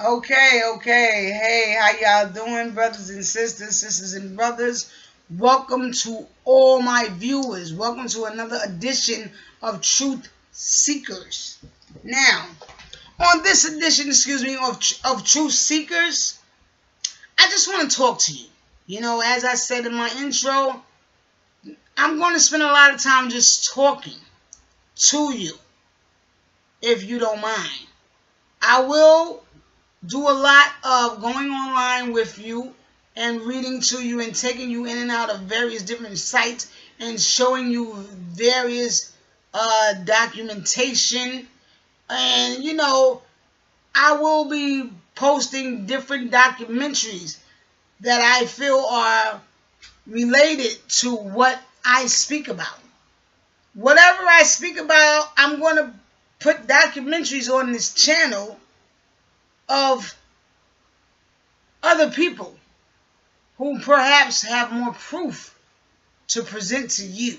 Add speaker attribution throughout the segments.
Speaker 1: Okay. Hey, how y'all doing, brothers and sisters and brothers? Welcome to all my viewers. Welcome to another edition of Truth Seekers. Now, on this edition, of Truth Seekers, I just want to talk to you. You know, as I said in my intro, I'm going to spend a lot of time just talking to you, if you don't mind. I will do a lot of going online with you and reading to you and taking you in and out of various different sites and showing you various documentation. And, you know, I will be posting different documentaries that I feel are related to what I speak about. Whatever I speak about, I'm going to put documentaries on this channel of other people who perhaps have more proof to present to you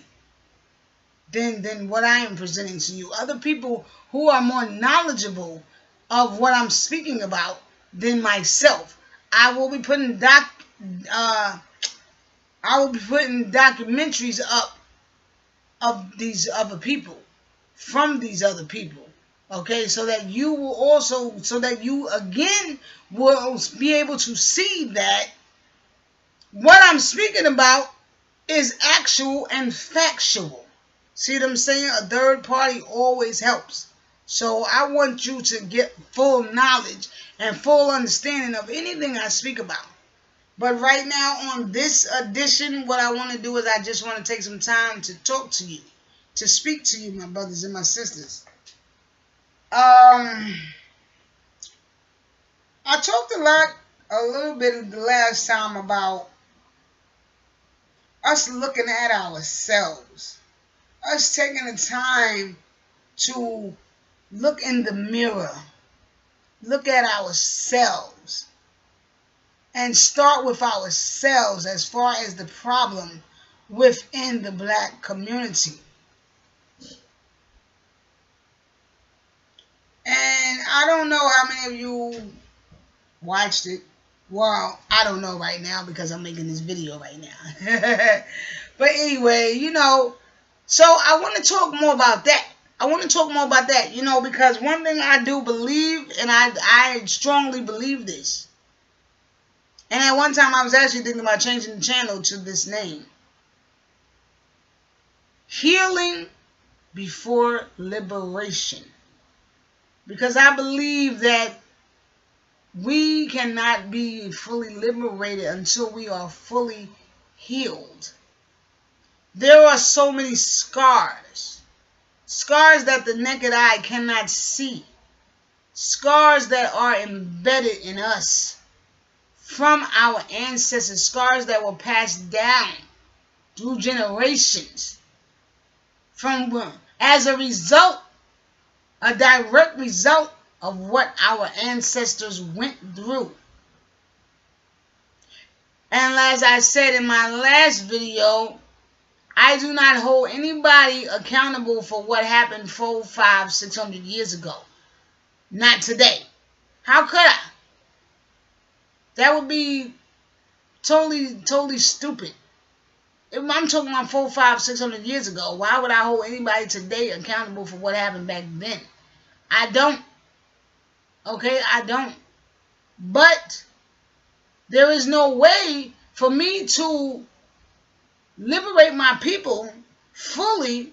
Speaker 1: than what I am presenting to you. Other people who are more knowledgeable of what I'm speaking about than myself. I will be putting documentaries up of these other people, from these other people. Okay, so that you again will be able to see that what I'm speaking about is actual and factual. See what I'm saying? A third party always helps. So I want you to get full knowledge and full understanding of anything I speak about. But right now on this edition, what I want to do is I just want to take some time to talk to you, to speak to you, my brothers and my sisters. I talked a little bit the last time about us looking at ourselves, us taking the time to look in the mirror, look at ourselves, and start with ourselves as far as the problem within the black community. And I don't know how many of you watched it. Well, I don't know right now because I'm making this video right now. But anyway, you know, so I want to talk more about that. You know, because one thing I do believe, and I strongly believe this. And at one time I was actually thinking about changing the channel to this name. Healing before liberation. Because I believe that we cannot be fully liberated until we are fully healed. There are so many scars. Scars that the naked eye cannot see. Scars that are embedded in us from our ancestors. Scars that were passed down through generations. As a result, a direct result of what our ancestors went through. And as I said in my last video, I do not hold anybody accountable for what happened 400, 500, 600 years ago. Not today. How could I? That would be totally stupid. If I'm talking about 400, 500, 600 years ago, why would I hold anybody today accountable for what happened back then? I don't. Okay, I don't. But there is no way for me to liberate my people fully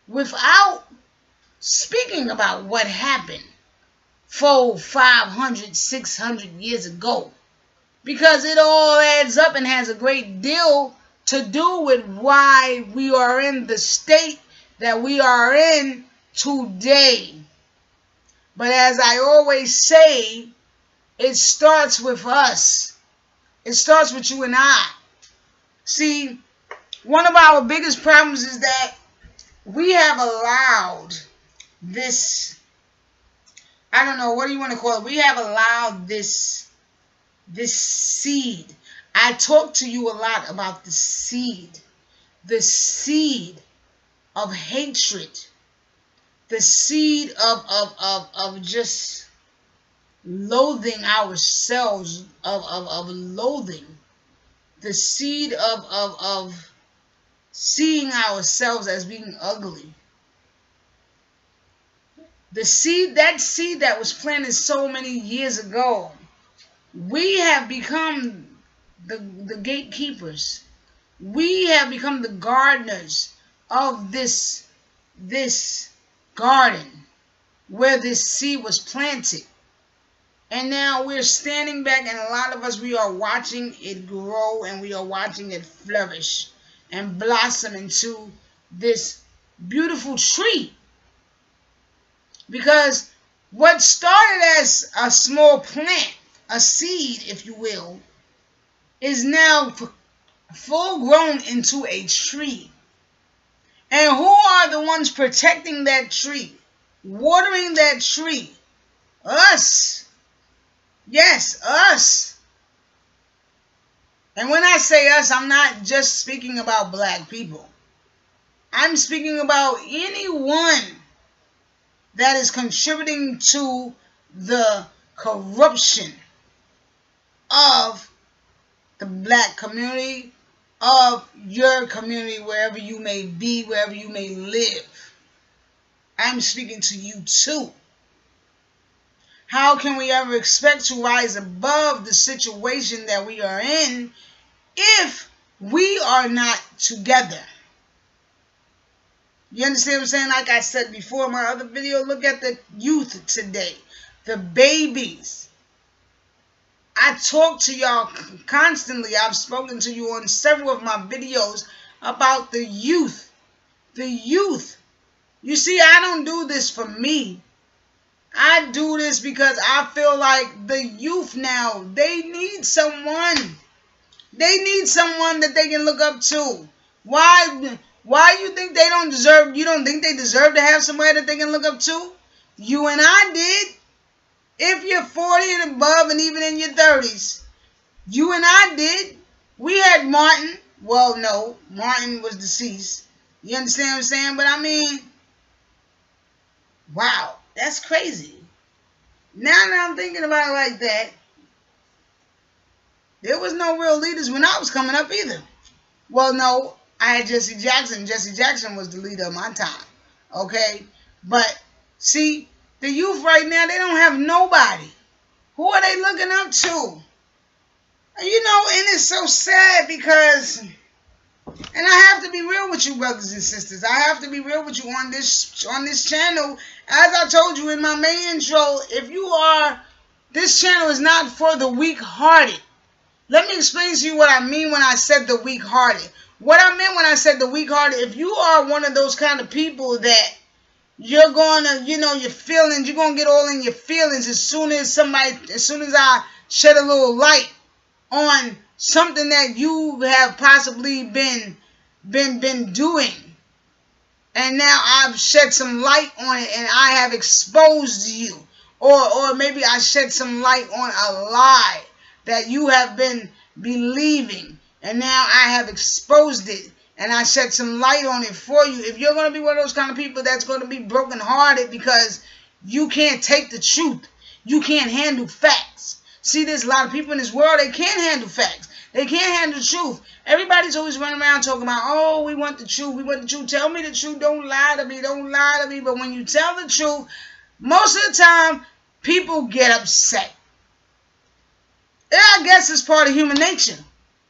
Speaker 1: without speaking about what happened 400, 500, 600 years ago. Because it all adds up and has a great deal to do with why we are in the state that we are in today. But as I always say, it starts with us. It starts with you and I. See, one of our biggest problems is that we have allowed this, I don't know, what do you want to call it? We have allowed this seed. I talk to you a lot about the seed of hatred, the seed of just loathing ourselves, of loathing, the seed of seeing ourselves as being ugly. The seed, that seed that was planted so many years ago, we have become the gatekeepers. We have become the gardeners of this garden where this seed was planted. And now we're standing back, and a lot of us, we are watching it grow, and we are watching it flourish and blossom into this beautiful tree. Because what started as a small plant, a seed, if you will, is now full grown into a tree. And who are the ones protecting that tree, watering that tree? Us. Yes, us. And when I say us, I'm not just speaking about black people. I'm speaking about anyone that is contributing to the corruption of the black community, of your community, wherever you may be, wherever you may live. I'm speaking to you too. How can we ever expect to rise above the situation that we are in if we are not together? You understand what I'm saying? Like I said before in my other video, look at the youth today, the babies. I talk to y'all constantly. I've spoken to you on several of my videos about the youth. The youth. You see, I don't do this for me. I do this because I feel like the youth now, they need someone. They need someone that they can look up to. Why you think they don't deserve, you don't think they deserve to have somebody that they can look up to? You and I did. If you're 40 and above and even in your 30s, you and I did. We had Martin. Well, no, Martin was deceased. You understand what I'm saying? But I mean, wow, that's crazy. Now that I'm thinking about it like that, there was no real leaders when I was coming up either. Well, no, I had Jesse Jackson. Jesse Jackson was the leader of my time. Okay? But, see, the youth right now, they don't have nobody. Who are they looking up to? And you know, and it's so sad because, and I have to be real with you, brothers and sisters. I have to be real with you on this channel. As I told you in my main intro, if you are, this channel is not for the weak-hearted. Let me explain to you what I mean when I said the weak-hearted. What I meant when I said the weak-hearted, if you are one of those kind of people that you're going to, you know, your feelings, you're going to get all in your feelings as soon as I shed a little light on something that you have possibly been doing. And now I've shed some light on it and I have exposed you. Or maybe I shed some light on a lie that you have been believing. And now I have exposed it. And I shed some light on it for you. If you're going to be one of those kind of people that's going to be brokenhearted because you can't take the truth. You can't handle facts. See, there's a lot of people in this world, they can't handle facts. They can't handle the truth. Everybody's always running around talking about, oh, we want the truth. We want the truth. Tell me the truth. Don't lie to me. Don't lie to me. But when you tell the truth, most of the time, people get upset. Yeah, I guess it's part of human nature.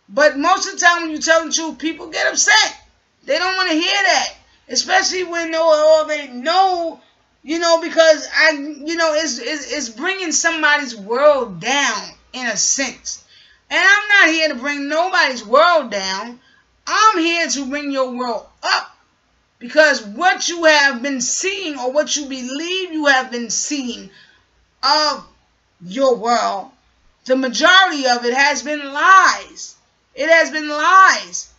Speaker 1: But most of the time when you tell the truth, people get upset. They don't want to hear that. Especially when they know, you know, because it's bringing somebody's world down in a sense. And I'm not here to bring nobody's world down. I'm here to bring your world up. Because what you have been seeing or what you believe you have been seeing of your world, the majority of it has been lies. It has been lies.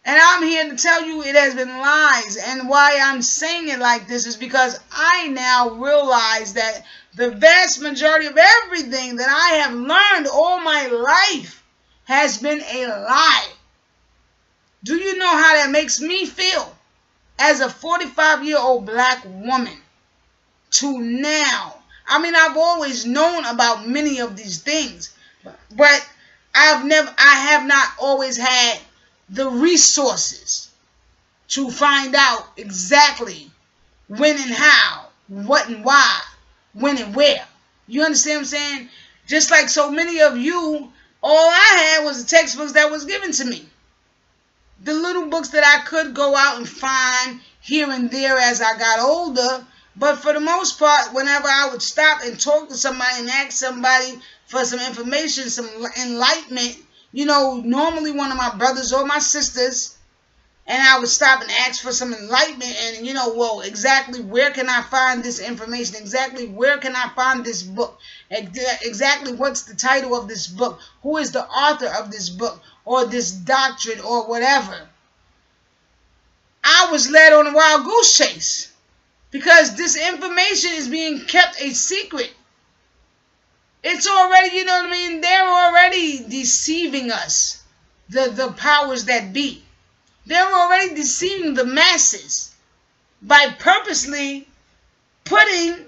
Speaker 1: And I'm here to tell you it has been lies. And why I'm saying it like this is because I now realize that the vast majority of everything that I have learned all my life has been a lie. Do you know how that makes me feel as a 45-year-old black woman to now? I mean, I've always known about many of these things, but I have not always had the resources to find out exactly when and how, what and why, when and where. You understand what I'm saying? Just like so many of you, all I had was the textbooks that was given to me. The little books that I could go out and find here and there as I got older. But for the most part, whenever I would stop and talk to somebody and ask somebody for some information, some enlightenment, normally one of my brothers or my sisters, and I would stop and ask for some enlightenment and, well, exactly where can I find this information? Exactly where can I find this book? Exactly what's the title of this book? Who is the author of this book or this doctrine or whatever? I was led on a wild goose chase because this information is being kept a secret. It's already, they're already deceiving us, the powers that be. They're already deceiving the masses by purposely putting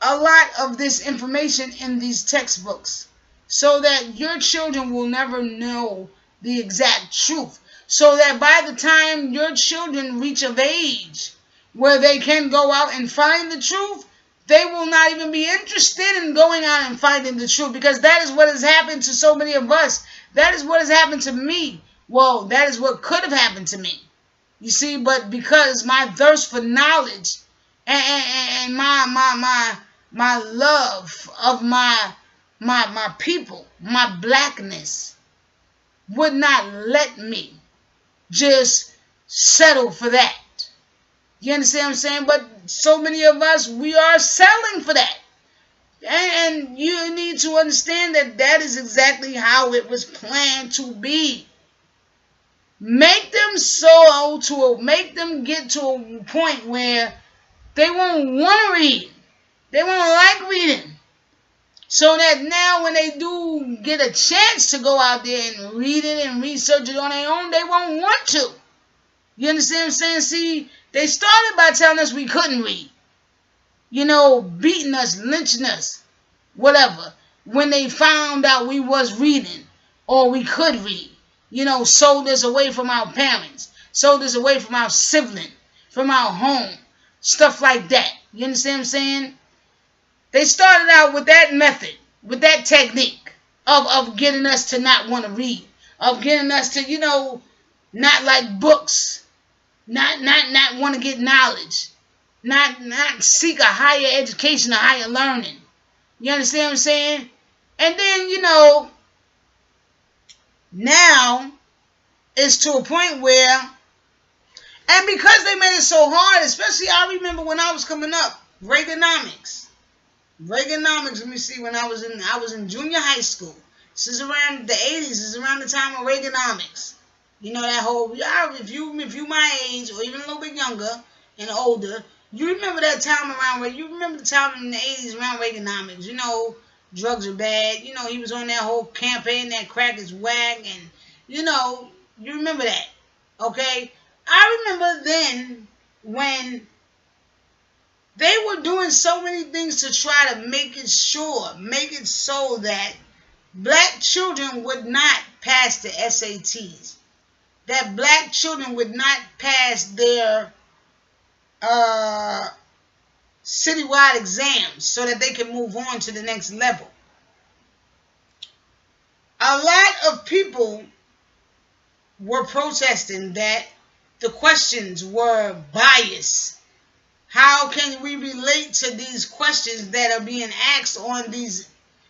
Speaker 1: a lot of this information in these textbooks so that your children will never know the exact truth. So that by the time your children reach of age where they can go out and find the truth, they will not even be interested in going out and finding the truth, because that is what has happened to so many of us. That is what has happened to me. Well, that is what could have happened to me. You see, but because my thirst for knowledge and my love of my people, my blackness, would not let me just settle for that. You understand what I'm saying? But so many of us, we are settling for that. And you need to understand that that is exactly how it was planned to be. Make them get to a point where they won't want to read. They won't like reading. So that now when they do get a chance to go out there and read it and research it on their own, they won't want to. You understand what I'm saying? See, they started by telling us we couldn't read. Beating us, lynching us, whatever. When they found out we was reading or we could read. Sold us away from our parents, sold us away from our sibling, from our home, stuff like that. You understand what I'm saying? They started out with that method, with that technique of getting us to not want to read, of getting us to, not like books, not want to get knowledge, not seek a higher education, a higher learning. You understand what I'm saying? And then, now it's to a point where, and because they made it so hard, especially I remember when I was coming up, Reaganomics, let me see, when I was in junior high school. This is around the 80s, this is around the time of Reaganomics. That whole, if you my age or even a little bit younger and older, you remember that time you remember the time in the 80s around Reaganomics. Drugs are bad. He was on that whole campaign that crack is whack, and you remember that. Okay? I remember then when they were doing so many things to try to make it so that black children would not pass the SATs. That black children would not pass their citywide exams so that they can move on to the next level. A lot of people were protesting that the questions were biased. How can we relate to these questions that are being asked on these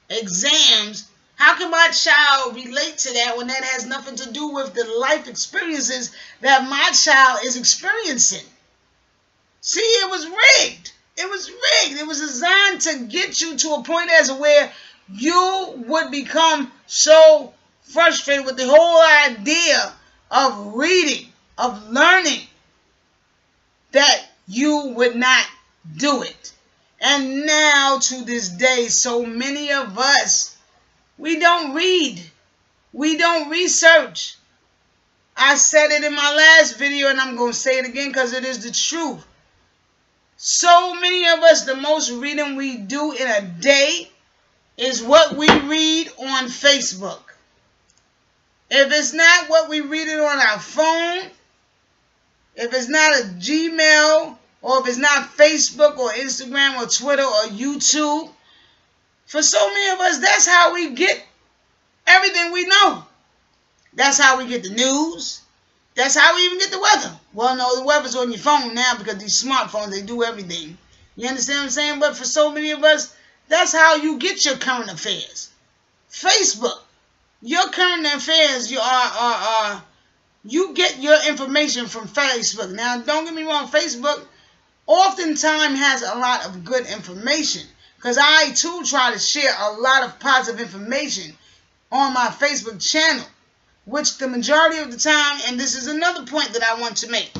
Speaker 1: exams? How can my child relate to that when that has nothing to do with the life experiences that my child is experiencing? See, it was rigged. It was rigged. It was designed to get you to a point as where you would become so frustrated with the whole idea of reading, of learning, that you would not do it. And now to this day, so many of us, we don't read. We don't research. I said it in my last video and I'm going to say it again because it is the truth. So many of us, the most reading we do in a day is what we read on Facebook. If it's not what we read it on our phone, if it's not a Gmail, or if it's not Facebook or Instagram or Twitter or YouTube, for so many of us, that's how we get everything we know. That's how we get the news. That's how we even get the weather. Well, no, the weather's on your phone now because these smartphones, they do everything. You understand what I'm saying? But for so many of us, that's how you get your current affairs. Facebook. Your current affairs, you get your information from Facebook. Now, don't get me wrong, Facebook oftentimes has a lot of good information, because I too try to share a lot of positive information on my Facebook channel, which the majority of the time, and this is another point that I want to make,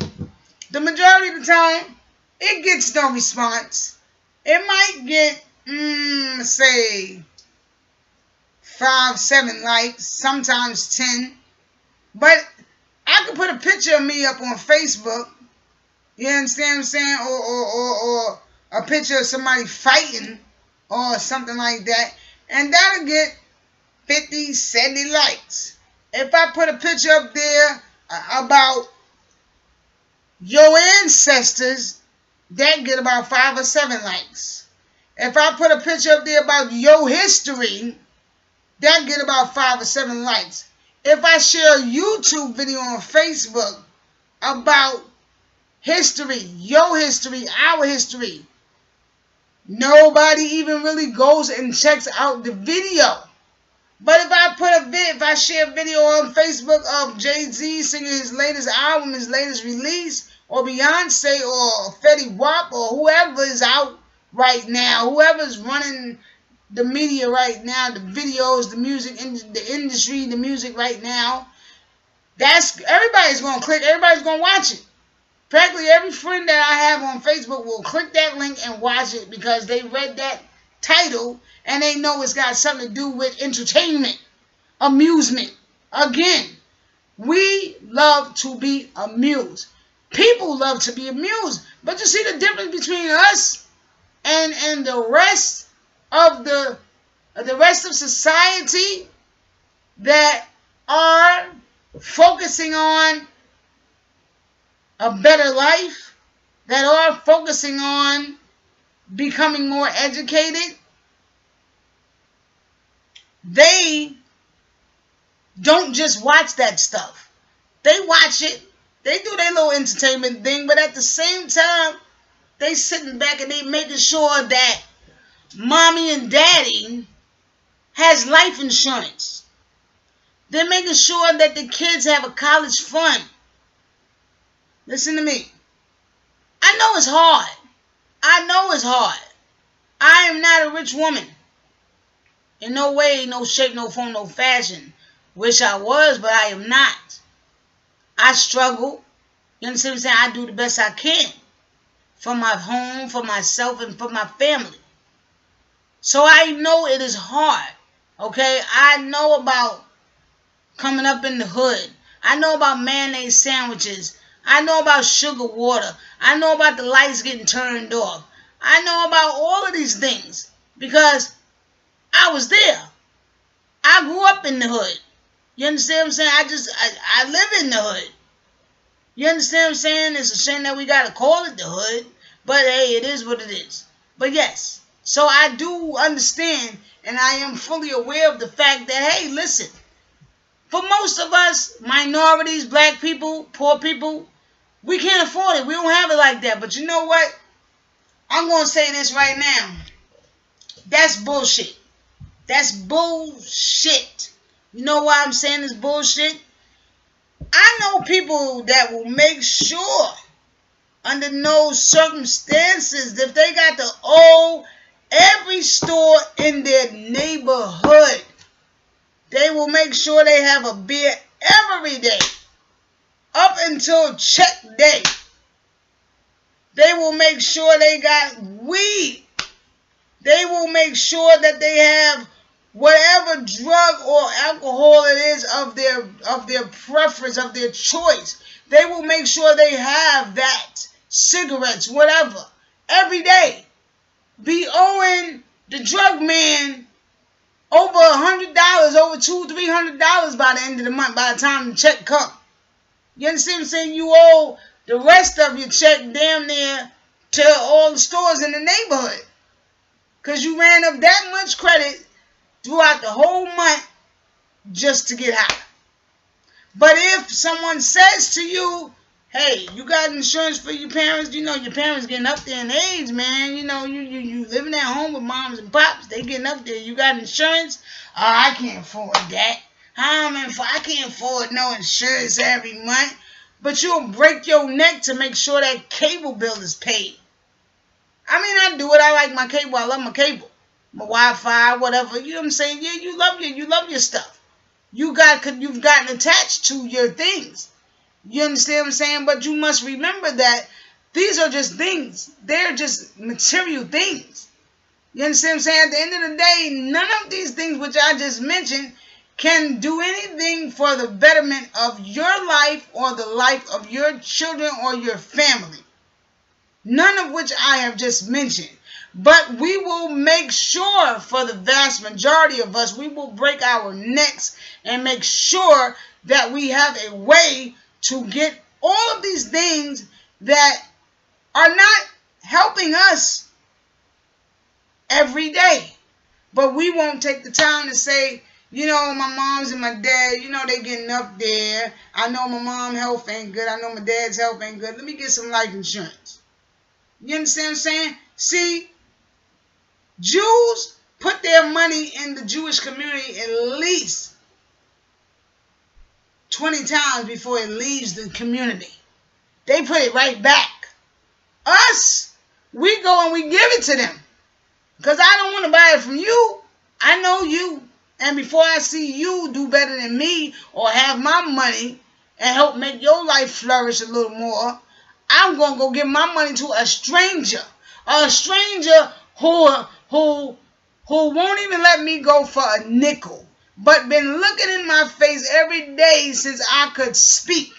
Speaker 1: the majority of the time, it gets no response. It might get, say, 5, 7 likes, sometimes 10, but I could put a picture of me up on Facebook, you understand what I'm saying, or a picture of somebody fighting or something like that, and that'll get 50, 70 likes. If I put a picture up there about your ancestors, that get about 5 or 7 likes. If I put a picture up there about your history, that get about 5 or 7 likes. If I share a YouTube video on Facebook about history, your history, our history, nobody even really goes and checks out the video. But if I share a video on Facebook of Jay-Z singing his latest album, his latest release, or Beyonce or Fetty Wap or whoever is out right now, whoever's running the media right now, the videos, the music, the industry, the music right now, everybody's going to click, everybody's going to watch it. Practically every friend that I have on Facebook will click that link and watch it because they read that title and they know it's got something to do with entertainment, amusement. Again, we love to be amused. People love to be amused. But you see the difference between us and the rest of the rest of society that are focusing on a better life, that are focusing on becoming more educated. They don't just watch that stuff. They watch it. They do their little entertainment thing, but at the same time, they sitting back and they making sure that mommy and daddy has life insurance. They're making sure that the kids have a college fund. Listen to me. I know it's hard. I know it's hard. I am not a rich woman. In no way, no shape, no form, no fashion. Wish I was, but I am not. I struggle. You understand what I'm saying? I do the best I can for my home, for myself, and for my family. So I know it is hard. Okay? I know about coming up in the hood. I know about mayonnaise sandwiches. I know about sugar water. I know about the lights getting turned off. I know about all of these things because I was there. I grew up in the hood. You understand what I'm saying? I live in the hood. You understand what I'm saying? It's a shame that we got to call it the hood. But hey, it is what it is. But yes. So I do understand and I am fully aware of the fact that, hey, listen. For most of us, minorities, black people, poor people, we can't afford it. We don't have it like that. But you know what? I'm going to say this right now. That's bullshit. That's bullshit. You know why I'm saying this bullshit? I know people that will make sure under no circumstances if they got to owe every store in their neighborhood, they will make sure they have a beer every day up until check day. They will make sure they got weed. They will make sure that they have whatever drug or alcohol it is of their preference, of their choice. They will make sure they have that, cigarettes, whatever, every day be owing the drug man over $100, over $200-300 by the end of the month, by the time the check comes. You understand what I'm saying? You owe the rest of your check damn near to all the stores in the neighborhood, because you ran up that much credit throughout the whole month just to get high. But if someone says to you, hey, you got insurance for your parents, you know your parents getting up there in age, man. You know, you living at home with moms and pops, they getting up there. You got insurance? Oh, I can't afford that. I can't afford no insurance every month. But you'll break your neck to make sure that cable bill is paid. I mean, I do it. I like my cable. I love my cable. My Wi-Fi, whatever. You know what I'm saying? Yeah, you love your stuff. You've gotten attached to your things. You understand what I'm saying? But you must remember that these are just things. They're just material things. You understand what I'm saying? At the end of the day, none of these things which I just mentioned can do anything for the betterment of your life or the life of your children or your family. None of which I have just mentioned. But we will make sure, for the vast majority of us, we will break our necks and make sure that we have a way to get all of these things that are not helping us every day. But we won't take the time to say, you know, my mom's and my dad, you know, they getting up there. I know my mom's health ain't good. I know my dad's health ain't good. Let me get some life insurance. You understand what I'm saying? See, Jews put their money in the Jewish community at least 20 times before it leaves the community. They put it right back. Us, we go and we give it to them. Because I don't want to buy it from you. I know you. And before I see you do better than me or have my money and help make your life flourish a little more, I'm going to go give my money to a stranger. A stranger who won't even let me go for a nickel, but been looking in my face every day since I could speak.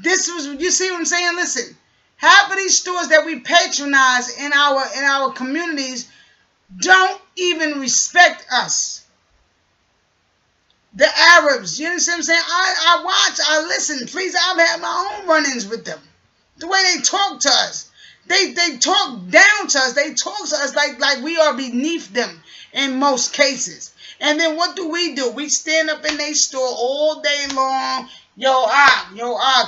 Speaker 1: You see what I'm saying? Listen, half of these stores that we patronize in our communities don't even respect us. The Arabs, you understand what I'm saying? I watch, I listen. Please, I've had my own run-ins with them. The way they talk to us. They talk down to us. They talk to us like we are beneath them in most cases. And then what do? We stand up in their store all day long. Yo,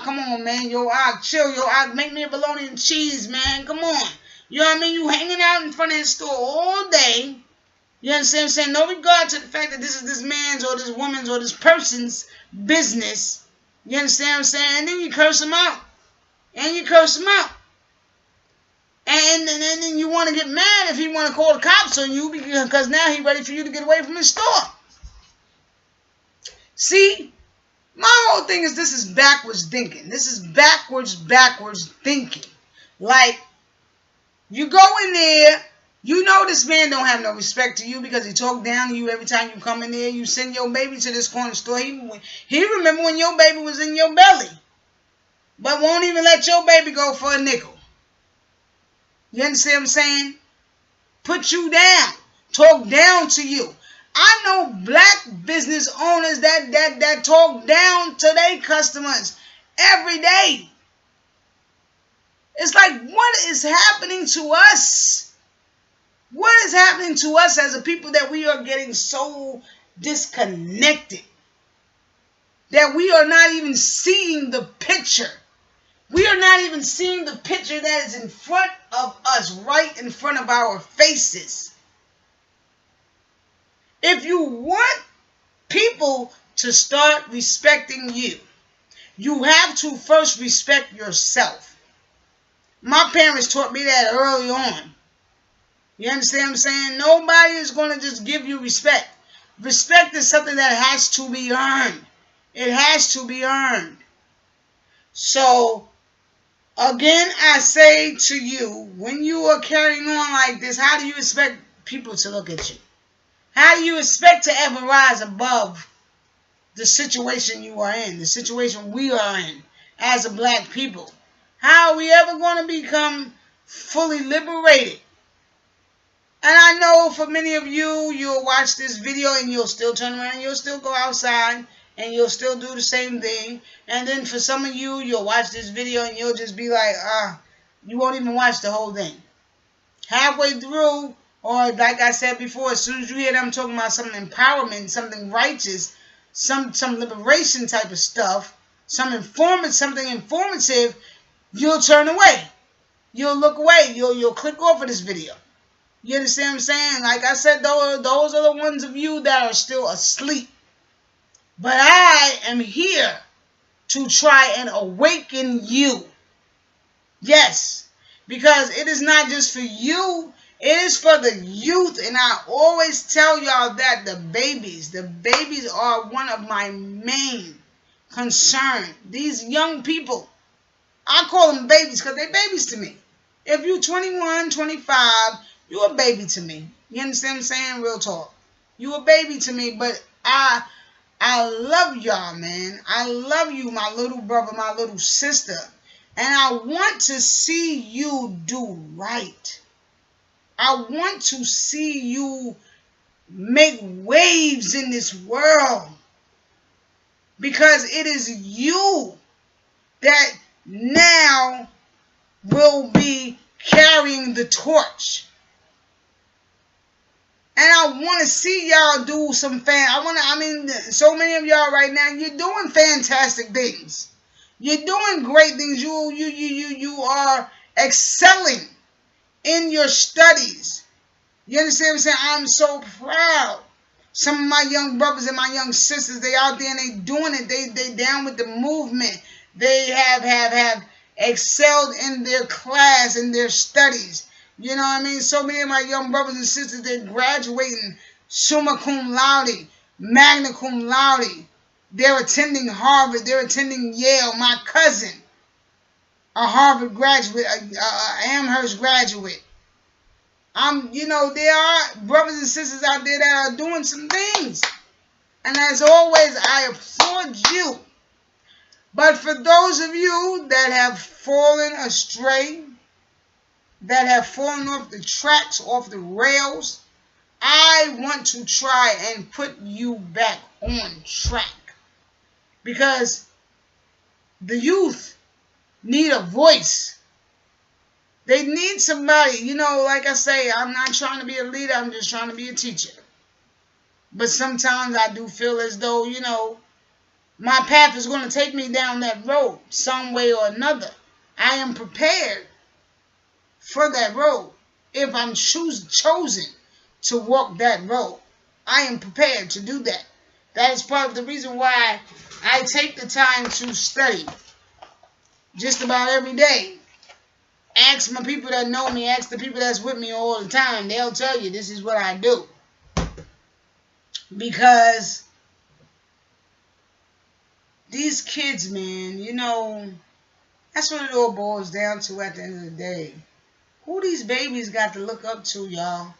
Speaker 1: come on, man. Yo, chill. Yo, make me a bologna and cheese, man. Come on. You know what I mean? You hanging out in front of the store all day. You understand what I'm saying? No regard to the fact that this is this man's or this woman's or this person's business. You understand what I'm saying? And then you curse him out. And then you want to get mad if he want to call the cops on you because now he's ready for you to get away from his store. See, my whole thing is this is backwards thinking. This is backwards thinking. Like, you go in there, you know this man don't have no respect to you because he talk down to you every time you come in there. You send your baby to this corner store. He remember when your baby was in your belly, but won't even let your baby go for a nickel. You understand what I'm saying? Put you down. Talk down to you. I know black business owners that talk down to their customers every day. It's like, what is happening to us? What is happening to us as a people that we are getting so disconnected that we are not even seeing the picture? We are not even seeing the picture that is in front of us, right in front of our faces. If you want people to start respecting you, you have to first respect yourself. My parents taught me that early on. You understand what I'm saying? Nobody is going to just give you respect. Respect is something that has to be earned. It has to be earned. So, again, I say to you, when you are carrying on like this, how do you expect people to look at you? How do you expect to ever rise above the situation you are in, the situation we are in as a black people? How are we ever going to become fully liberated. And I know for many of you, you'll watch this video and you'll still turn around and you'll still go outside and you'll still do the same thing. And then for some of you, you'll watch this video and you'll just be like, you won't even watch the whole thing. Halfway through, or like I said before, as soon as you hear them talking about some empowerment, something righteous, some liberation type of stuff, something informative, you'll turn away. You'll look away. You'll click off of this video. You understand what I'm saying? Like I said, those are the ones of you that are still asleep. But I am here to try and awaken you. Yes, because it is not just for you. It is for the youth. And I always tell y'all that the babies are one of my main concern. These young people, I call them babies because they're babies to me. If you're 21, 25, you're a baby to me. You understand what I'm saying? Real talk. You a baby to me, but I love y'all, man. I love you, my little brother, my little sister. And I want to see you do right. I want to see you make waves in this world. Because it is you that now will be carrying the torch. And I want to see y'all do some so many of y'all right now, you're doing fantastic things. You're doing great things. You are excelling in your studies. You understand what I'm saying? I'm so proud. Some of my young brothers and my young sisters, they out there and they doing it. They down with the movement. They have excelled in their class, in their studies. You know what I mean? So many of my young brothers and sisters, they're graduating summa cum laude, magna cum laude. They're attending Harvard. They're attending Yale. My cousin, a Harvard graduate, a Amherst graduate. There are brothers and sisters out there that are doing some things. And as always, I applaud you. But for those of you that have fallen astray, that have fallen off the tracks, off the rails, I want to try and put you back on track. Because the youth need a voice. They need somebody. Like I say, I'm not trying to be a leader. I'm just trying to be a teacher. But sometimes I do feel as though, my path is going to take me down that road some way or another. I am prepared for that road. If I'm chosen to walk that road, I am prepared to do that. That is part of the reason why I take the time to study just about every day. Ask my people that know me, ask the people that's with me all the time. They'll tell you this is what I do. Because these kids, man, that's what it all boils down to at the end of the day. Who these babies got to look up to, y'all?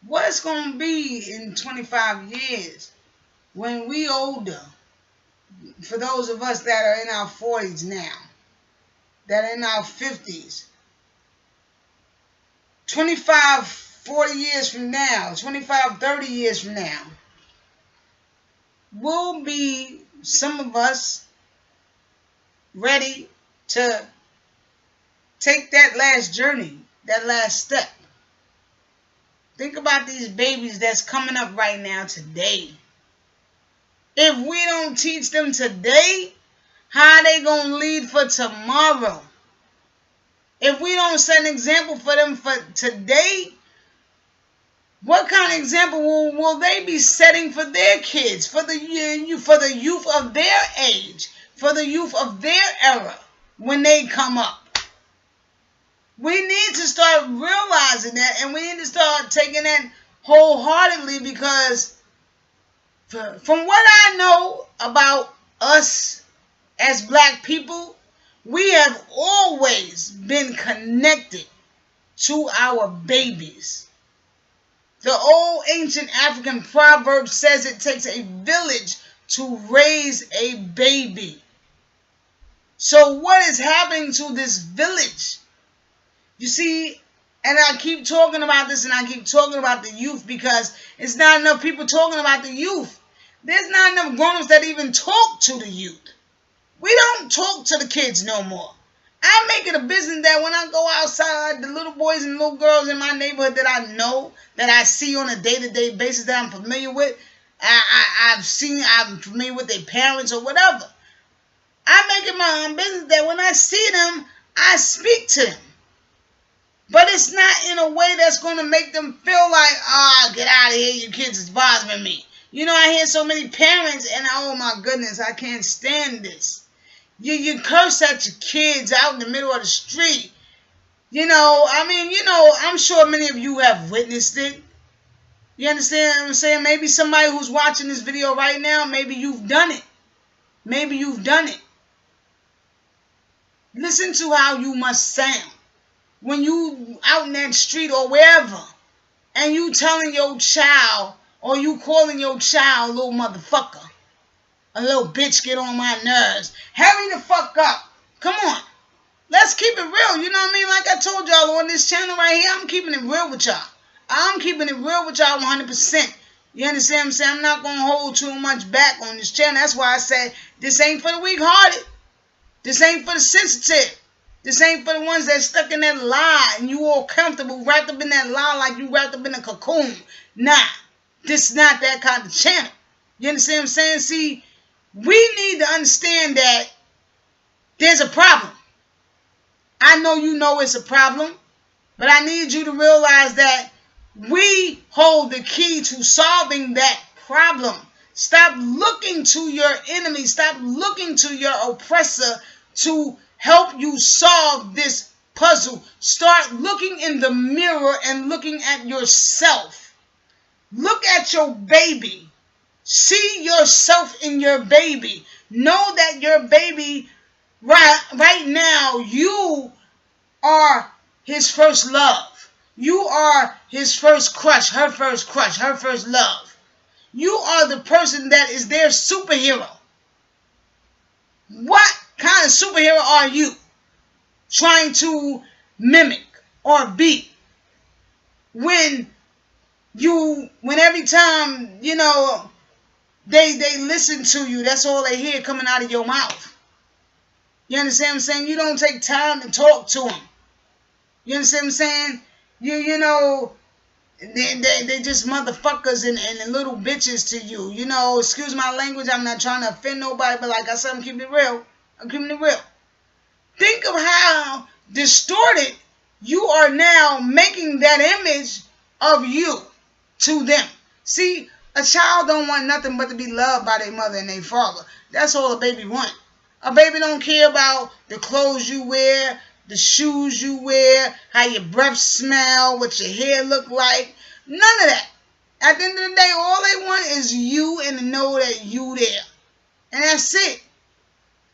Speaker 1: What's going to be in 25 years when we older? For those of us that are in our 40s now, that are in our 50s, 25, 40 years from now, 25, 30 years from now, will be some of us ready to take that last journey, that last step. Think about these babies that's coming up right now today. If we don't teach them today, how are they going to lead for tomorrow? If we don't set an example for them for today, what kind of example will they be setting for their kids, for the youth of their age, for the youth of their era when they come up? We need to start realizing that, and we need to start taking that wholeheartedly, because from what I know about us as black people, we have always been connected to our babies. The old ancient African proverb says it takes a village to raise a baby. So what is happening to this village? You see, and I keep talking about this and I keep talking about the youth because it's not enough people talking about the youth. There's not enough grown-ups that even talk to the youth. We don't talk to the kids no more. I make it a business that when I go outside, the little boys and little girls in my neighborhood that I know, that I see on a day-to-day basis that I'm familiar with, I'm familiar with their parents or whatever. I make it my own business that when I see them, I speak to them. But it's not in a way that's going to make them feel like, get out of here, you kids is bothering me. You know, I hear so many parents, and oh my goodness, I can't stand this. You curse at your kids out in the middle of the street. You know, I mean, you know, I'm sure many of you have witnessed it. You understand what I'm saying? Maybe somebody who's watching this video right now, maybe you've done it. Maybe you've done it. Listen to how you must sound when you out in that street or wherever, and you telling your child, or you calling your child a little motherfucker. A little bitch get on my nerves. Hurry the fuck up. Come on. Let's keep it real. You know what I mean? Like I told y'all on this channel right here, I'm keeping it real with y'all. I'm keeping it real with y'all 100%. You understand what I'm saying? I'm not going to hold too much back on this channel. That's why I say this ain't for the weak-hearted. This ain't for the sensitive. This ain't for the ones that stuck in that lie and you all comfortable wrapped up in that lie like you wrapped up in a cocoon. Nah. This is not that kind of channel. You understand what I'm saying? See, we need to understand that there's a problem. I know you know it's a problem, but I need you to realize that we hold the key to solving that problem. Stop looking to your enemy. Stop looking to your oppressor to help you solve this puzzle. Start looking in the mirror and looking at yourself. Look at your baby. See yourself in your baby. Know that your baby, right now, you are his first love. You are his first crush, her first love. You are the person that is their superhero. What kind of superhero are you trying to mimic or be when every time, you know, they listen to you, that's all they hear coming out of your mouth? You understand what I'm saying? You don't take time to talk to them. You understand what I'm saying? You know, they just motherfuckers and little bitches to you. You know, excuse my language. I'm not trying to offend nobody, but like I said, I'm keeping it real. I'm keeping it real. Think of how distorted you are now making that image of you to them. See, a child don't want nothing but to be loved by their mother and their father. That's all a baby want. A baby don't care about the clothes you wear, the shoes you wear, how your breath smell, what your hair look like. None of that. At the end of the day, all they want is you and to know that you there. And that's it.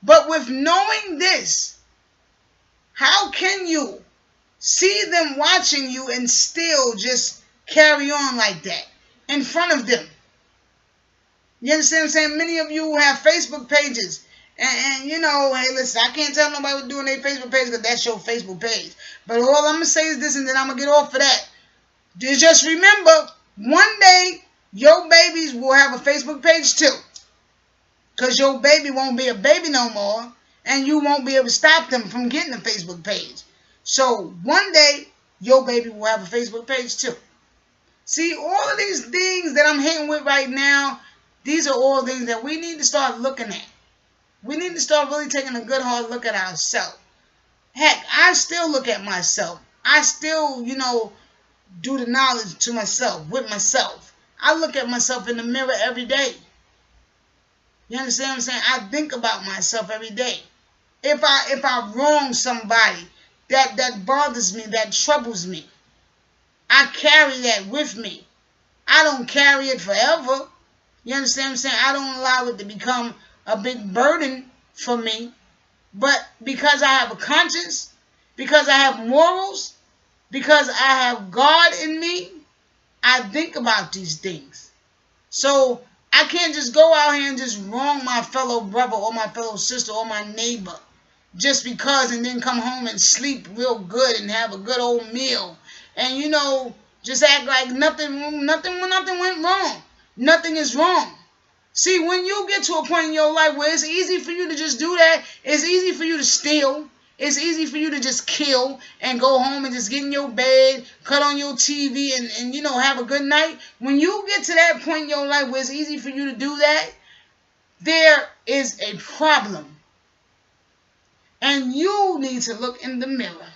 Speaker 1: But with knowing this, how can you see them watching you and still just carry on like that in front of them? You understand what I'm saying? Many of you have Facebook pages. And you know, hey, listen, I can't tell nobody what's doing their Facebook page because that's your Facebook page. But all I'm going to say is this, and then I'm going to get off of that. Just remember, one day, your babies will have a Facebook page too. Because your baby won't be a baby no more. And you won't be able to stop them from getting a Facebook page. So, one day, your baby will have a Facebook page too. See, all of these things that I'm hitting with right now, these are all things that we need to start looking at. We need to start really taking a good hard look at ourselves. Heck, I still look at myself. I still, you know, do the knowledge to myself, with myself. I look at myself in the mirror every day. You understand what I'm saying? I think about myself every day. If I wrong somebody, that bothers me, that troubles me, I carry that with me. I don't carry it forever. You understand what I'm saying? I don't allow it to become a big burden for me. But because I have a conscience, because I have morals, because I have God in me, I think about these things. So I can't just go out here and just wrong my fellow brother or my fellow sister or my neighbor. just because, and then come home and sleep real good and have a good old meal. And, you know, just act like nothing went wrong. Nothing is wrong. See, when you get to a point in your life where it's easy for you to just do that, it's easy for you to steal, it's easy for you to just kill and go home and just get in your bed, cut on your TV and you know, have a good night. When you get to that point in your life where it's easy for you to do that, there is a problem. And you need to look in the mirror.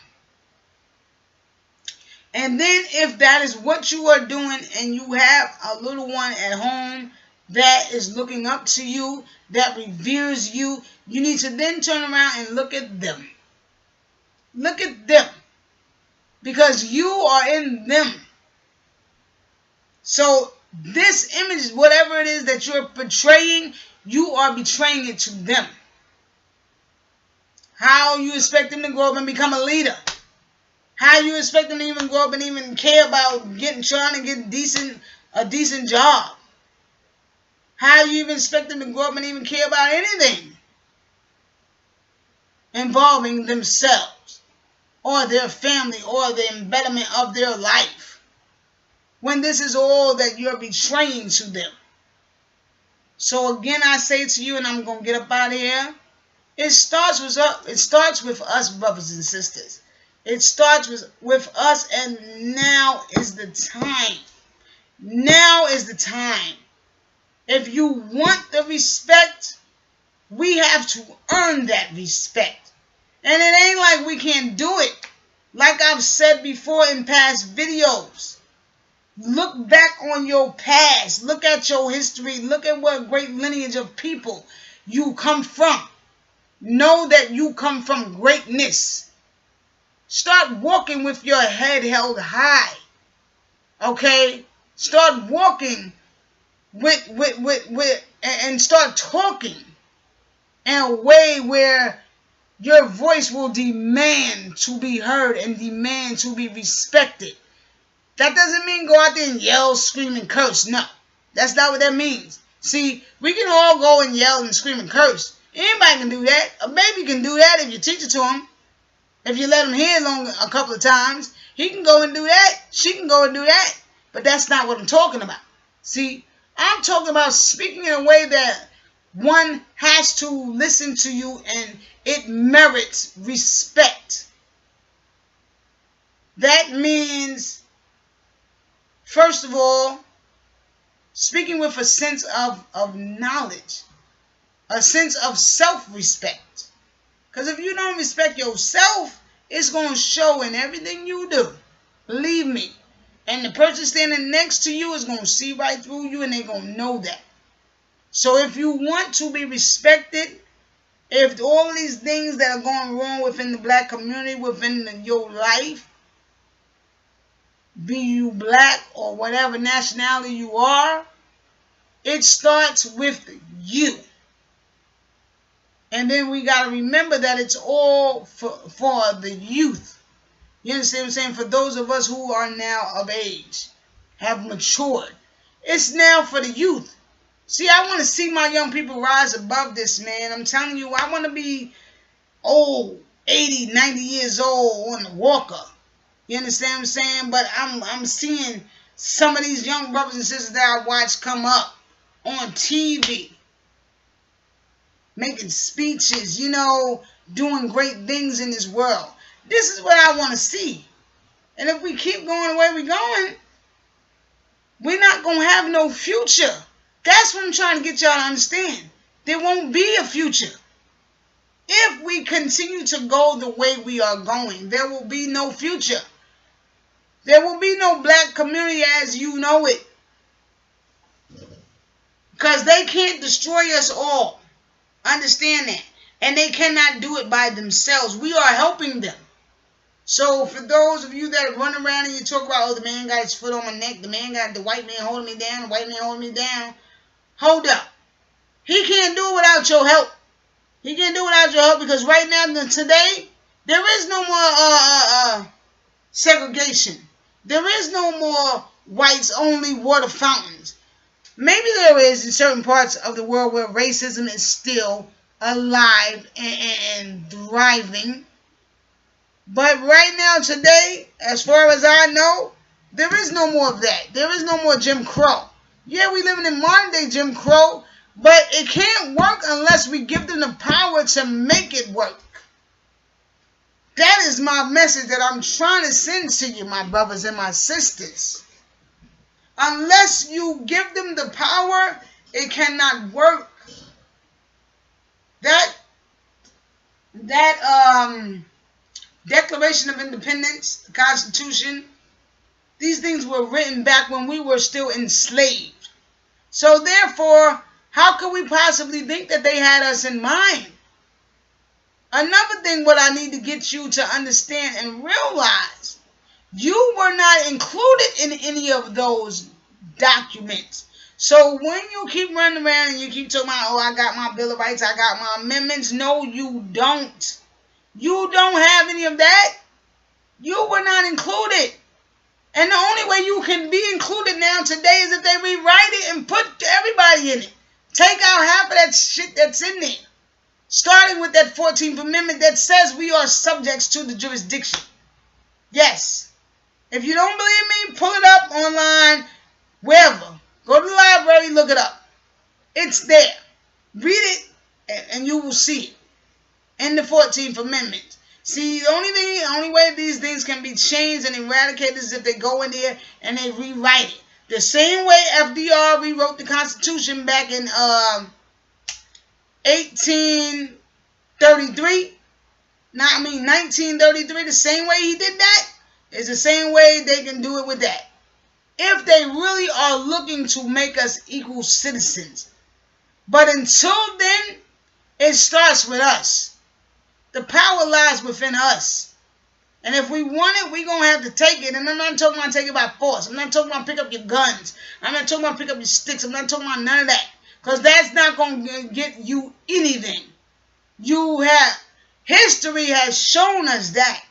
Speaker 1: And then if that is what you are doing and you have a little one at home that is looking up to you, that reveres you, you need to then turn around and look at them. Look at them. Because you are in them. So this image, whatever it is that you're portraying, you are betraying it to them. How you expect them to grow up and become a leader? How you expect them to even grow up and even care about trying to get a decent job? How you even expect them to grow up and even care about anything involving themselves or their family or the betterment of their life, when this is all that you're betraying to them? So again, I say to you, and I'm going to get up out of here, it starts with us, brothers and sisters. It starts with us, and now is the time. Now is the time. If you want the respect, we have to earn that respect. And it ain't like we can't do it. Like I've said before in past videos, look back on your past. Look at your history. Look at what great lineage of people you come from. Know that you come from greatness. Start walking with your head held high. Okay? Start walking and start talking in a way where your voice will demand to be heard and demand to be respected. That doesn't mean go out there and yell, scream, and curse. No, that's not what that means. See, we can all go and yell and scream and curse. Anybody can do that. A baby can do that if you teach it to him. If you let him hear it a couple of times, he can go and do that. She can go and do that. But that's not what I'm talking about. See, I'm talking about speaking in a way that one has to listen to you and it merits respect. That means, first of all, speaking with a sense of knowledge, a sense of self-respect. Because if you don't respect yourself, it's going to show in everything you do. Believe me. And the person standing next to you is going to see right through you, and they're going to know that. So if you want to be respected, if all these things that are going wrong within the black community, within your life, be you black or whatever nationality you are, it starts with you. And then we got to remember that it's all for the youth. You understand what I'm saying? For those of us who are now of age, have matured. It's now for the youth. See, I want to see my young people rise above this, man. I'm telling you, I want to be old, 80, 90 years old on the walker. You understand what I'm saying? But I'm seeing some of these young brothers and sisters that I watch come up on TV, making speeches, you know, doing great things in this world. This is what I want to see. And if we keep going the way we're going, we're not going to have no future. That's what I'm trying to get y'all to understand. There won't be a future. If we continue to go the way we are going, there will be no future. There will be no black community as you know it. Because they can't destroy us all. Understand that. And they cannot do it by themselves. We are helping them. So for those of you that run around and you talk about, oh, the man got his foot on my neck, the white man holding me down, the white man holding me down. Hold up. He can't do it without your help. He can't do it without your help, because right now, today, there is no more segregation. There is no more whites only water fountains. Maybe there is in certain parts of the world where racism is still alive and thriving. But right now, today, as far as I know, there is no more of that. There is no more Jim Crow. Yeah, we living in modern day Jim Crow, but it can't work unless we give them the power to make it work. That is my message that I'm trying to send to you, my brothers and my sisters. Unless you give them the power, it cannot work. That Declaration of Independence, the Constitution, these things were written back when we were still enslaved. So therefore, how could we possibly think that they had us in mind? Another thing what I need to get you to understand and realize, you were not included in any of those documents. So when you keep running around and you keep talking about, oh, I got my Bill of Rights, I got my amendments. No, you don't. You don't have any of that. You were not included. And the only way you can be included now today is if they rewrite it and put everybody in it. Take out half of that shit that's in there. Starting with that 14th Amendment that says we are subjects to the jurisdiction. Yes. If you don't believe me, pull it up online, wherever. Go to the library, look it up. It's there. Read it, and you will see it. In the 14th Amendment. See, the only way these things can be changed and eradicated is if they go in there and they rewrite it. The same way FDR rewrote the Constitution back in 1933, the same way he did that is the same way they can do it with that. If they really are looking to make us equal citizens. But until then, it starts with us. The power lies within us. And if we want it, we're going to have to take it. And I'm not talking about take it by force. I'm not talking about pick up your guns. I'm not talking about pick up your sticks. I'm not talking about none of that. Because that's not going to get you anything. History has shown us that.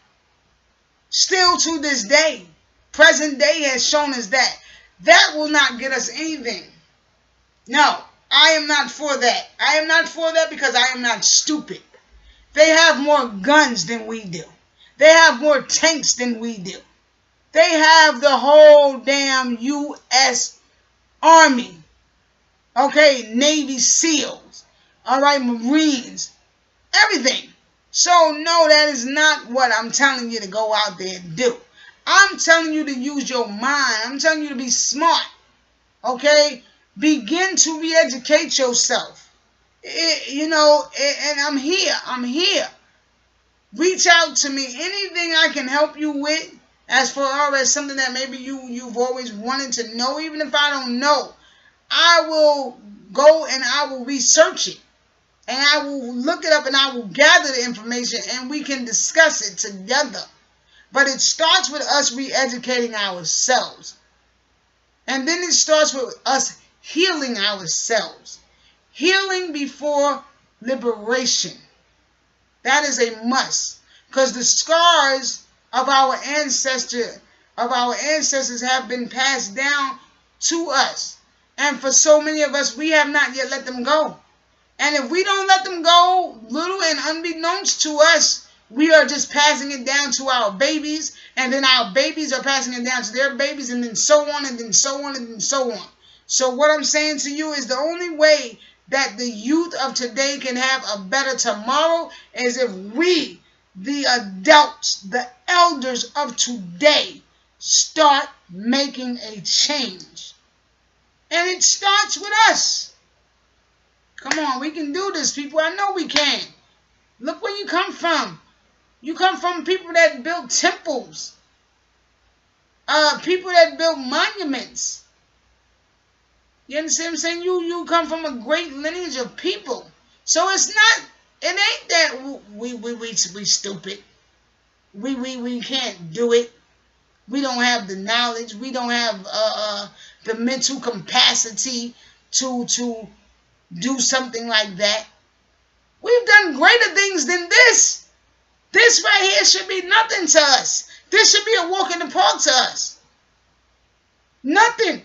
Speaker 1: Still to this day. Present day has shown us that. That will not get us anything. No, I am not for that. I am not for that because I am not stupid. They have more guns than we do. They have more tanks than we do. They have the whole damn U.S. Army. Okay, Navy SEALs. All right, Marines. Everything. So, no, that is not what I'm telling you to go out there and do. I'm telling you to use your mind. I'm telling you to be smart. Okay? Begin to re-educate yourself. And I'm here. I'm here. Reach out to me. Anything I can help you with as far as something that maybe you've always wanted to know, even if I don't know, I will go and I will research it. And I will look it up and I will gather the information and we can discuss it together. But it starts with us re-educating ourselves. And then it starts with us healing ourselves. Healing before liberation. That is a must. Because the scars of our ancestors have been passed down to us. And for so many of us, we have not yet let them go. And if we don't let them go, little and unbeknownst to us, we are just passing it down to our babies. And then our babies are passing it down to their babies. And then so on and then so on and then so on. So what I'm saying to you is the only way that the youth of today can have a better tomorrow is if we, the adults, the elders of today, start making a change. And it starts with us. Come on, we can do this, people. I know we can. Look where you come from. You come from people that built temples. People that built monuments. You understand what I'm saying? You come from a great lineage of people. So it ain't that we stupid. We can't do it. We don't have the knowledge. We don't have the mental capacity to do something like that. We've done greater things than this. This right here should be nothing to us. This should be a walk in the park to us. Nothing.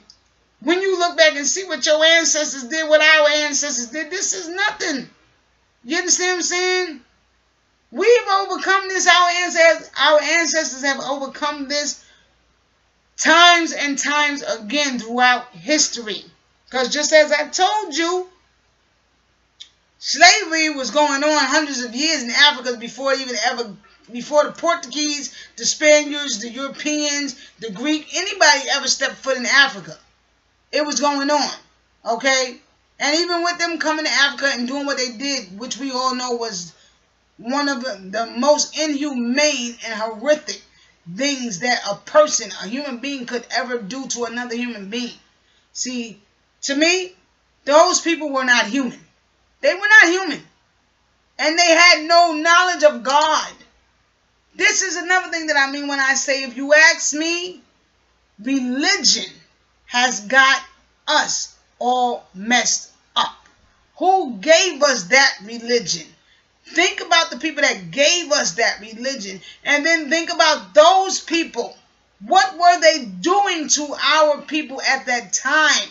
Speaker 1: When you look back and see what your ancestors did, what our ancestors did, this is nothing. You understand what I'm saying? We've overcome this. Our ancestors have overcome this times and times again throughout history. Because just as I told you, slavery was going on hundreds of years in Africa before the Portuguese, the Spaniards, the Europeans, the Greek, anybody ever stepped foot in Africa. It was going on, okay? And even with them coming to Africa and doing what they did, which we all know was one of the most inhumane and horrific things that a human being could ever do to another human being. See, to me, those people were not human. They were not human. And they had no knowledge of God. This is another thing that I mean when I say, if you ask me, religion has got us all messed up. Who gave us that religion? Think about the people that gave us that religion, and then think about those people. What were they doing to our people at that time?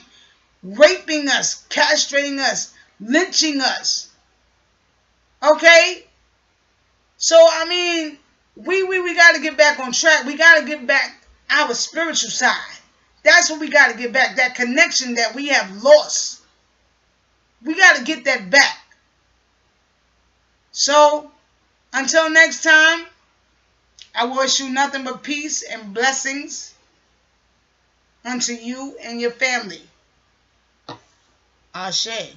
Speaker 1: Raping us, castrating us, lynching us. Okay? So, I mean, we got to get back on track. We got to get back our spiritual side. That's what we got to get back. That connection that we have lost. We got to get that back. So, until next time, I wish you nothing but peace and blessings unto you and your family. Ashe.